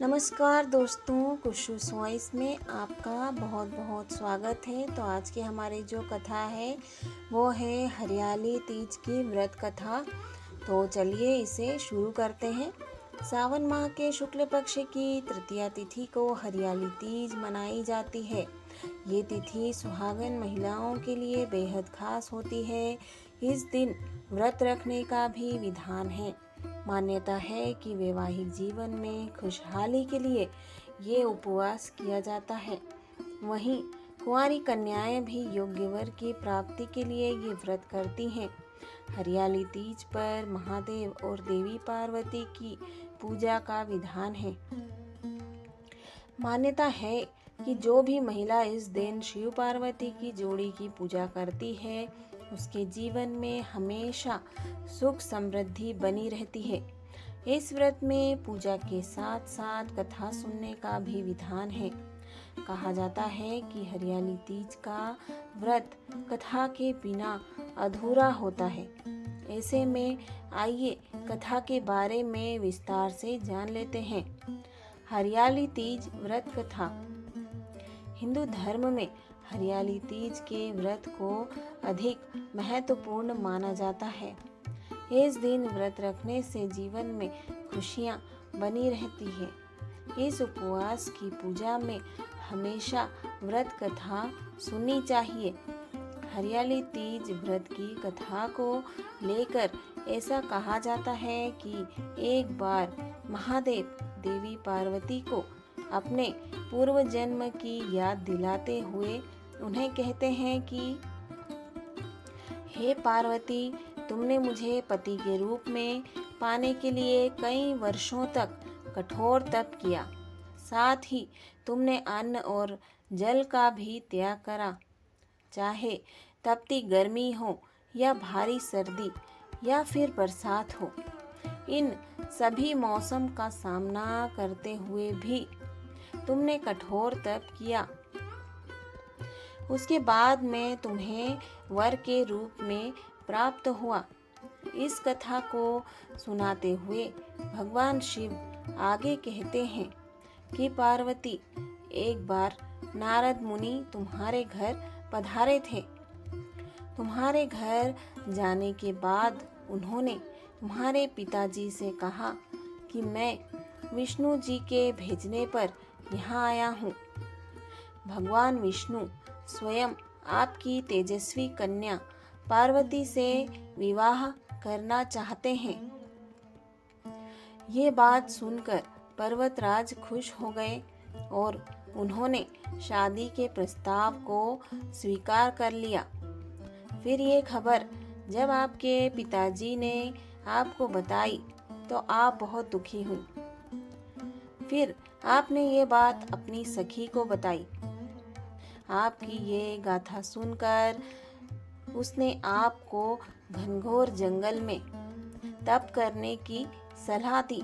नमस्कार दोस्तों, कुशु वॉइस में आपका बहुत बहुत स्वागत है। तो आज की हमारी जो कथा है वो है हरियाली तीज की व्रत कथा। तो चलिए इसे शुरू करते हैं। सावन माह के शुक्ल पक्ष की तृतीया तिथि को हरियाली तीज मनाई जाती है। ये तिथि सुहागन महिलाओं के लिए बेहद खास होती है। इस दिन व्रत रखने का भी विधान है। मान्यता है कि वैवाहिक जीवन में खुशहाली के लिए ये उपवास किया जाता है। वहीं कुंवारी कन्याएं भी योग्य वर की प्राप्ति के लिए ये व्रत करती हैं। हरियाली तीज पर महादेव और देवी पार्वती की पूजा का विधान है। मान्यता है कि जो भी महिला इस दिन शिव पार्वती की जोड़ी की पूजा करती है उसके जीवन में हमेशा सुख समृद्धि बनी रहती है। इस व्रत में पूजा के साथ साथ कथा सुनने का भी विधान है। कहा जाता है कि हरियाली तीज का व्रत कथा के बिना अधूरा होता है। ऐसे में आइए कथा के बारे में विस्तार से जान लेते हैं। हरियाली तीज व्रत कथा। हिंदू धर्म में हरियाली तीज के व्रत को अधिक महत्वपूर्ण माना जाता है। इस दिन व्रत रखने से जीवन में खुशियां बनी रहती है। इस उपवास की पूजा में हमेशा व्रत कथा सुननी चाहिए। हरियाली तीज व्रत की कथा को लेकर ऐसा कहा जाता है कि एक बार महादेव देवी पार्वती को अपने पूर्व जन्म की याद दिलाते हुए उन्हें कहते हैं कि हे पार्वती, तुमने मुझे पति के रूप में पाने के लिए कई वर्षों तक कठोर तप किया। साथ ही तुमने अन्न और जल का भी त्याग करा। चाहे तपती गर्मी हो या भारी सर्दी या फिर बरसात हो, इन सभी मौसम का सामना करते हुए भी तुमने कठोर तप किया। उसके बाद मैं तुम्हें वर के रूप में प्राप्त हुआ। इस कथा को सुनाते हुए भगवान शिव आगे कहते हैं कि पार्वती, एक बार नारद मुनि तुम्हारे घर पधारे थे। तुम्हारे घर जाने के बाद उन्होंने तुम्हारे पिताजी से कहा कि मैं विष्णु जी के भेजने पर यहाँ आया हूँ। भगवान विष्णु स्वयं आपकी तेजस्वी कन्या पार्वती से विवाह करना चाहते हैं। ये बात सुनकर पर्वतराज खुश हो गए और उन्होंने शादी के प्रस्ताव को स्वीकार कर लिया। फिर ये खबर जब आपके पिताजी ने आपको बताई तो आप बहुत दुखी हुई। फिर आपने ये बात अपनी सखी को बताई। आपकी ये गाथा सुनकर उसने आपको घनघोर जंगल में तप करने की सलाह दी।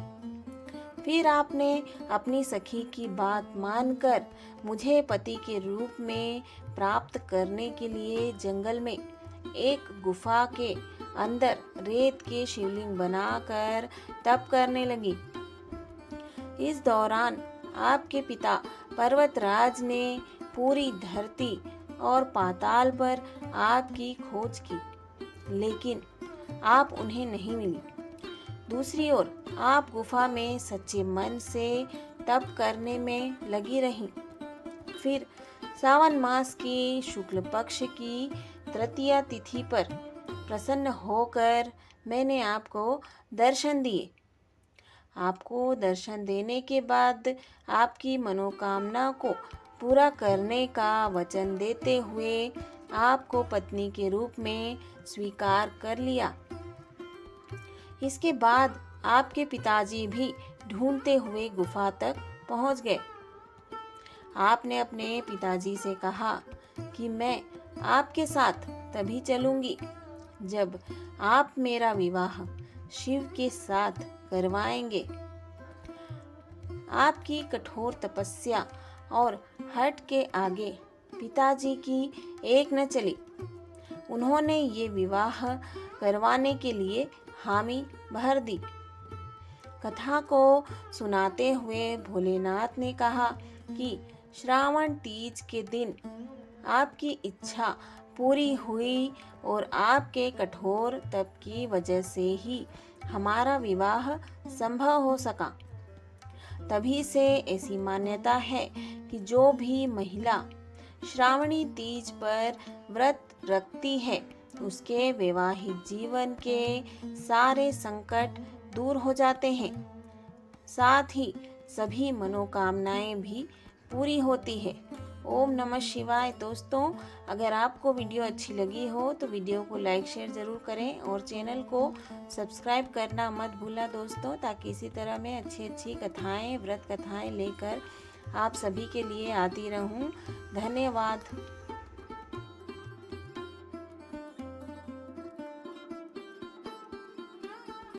फिर आपने अपनी सखी की बात मानकर मुझे पति के रूप में प्राप्त करने के लिए जंगल में एक गुफा के अंदर रेत के शिवलिंग बनाकर तप करने लगी। इस दौरान आपके पिता पर्वतराज ने पूरी धरती और पाताल पर आपकी खोज की, लेकिन आप उन्हें नहीं मिली। दूसरी ओर आप गुफा में सच्चे मन से तप करने में लगी रहीं। फिर सावन मास की शुक्ल पक्ष की तृतीया तिथि पर प्रसन्न होकर मैंने आपको दर्शन दिए। आपको दर्शन देने के बाद आपकी मनोकामना को पूरा करने का वचन देते हुए आपको पत्नी के रूप में स्वीकार कर लिया। इसके बाद आपके पिताजी भी ढूंढते हुए गुफा तक पहुंच गए। आपने अपने पिताजी से कहा कि मैं आपके साथ तभी चलूंगी जब आप मेरा विवाह शिव के साथ करवाएंगे। आपकी कठोर तपस्या और हठ के आगे पिताजी की एक न चली। उन्होंने ये विवाह करवाने के लिए हामी भर दी। कथा को सुनाते हुए भोलेनाथ ने कहा कि श्रावण तीज के दिन आपकी इच्छा पूरी हुई और आपके कठोर तप की वजह से ही हमारा विवाह संभव हो सका। तभी से ऐसी मान्यता है कि जो भी महिला श्रावणी तीज पर व्रत रखती है उसके वैवाहिक जीवन के सारे संकट दूर हो जाते हैं, साथ ही सभी मनोकामनाएं भी पूरी होती है। ओम नमः शिवाय। दोस्तों, अगर आपको वीडियो अच्छी लगी हो तो वीडियो को लाइक शेयर ज़रूर करें और चैनल को सब्सक्राइब करना मत भूलना दोस्तों, ताकि इसी तरह मैं अच्छी अच्छी कथाएं, व्रत कथाएं लेकर आप सभी के लिए आती रहूं। धन्यवाद।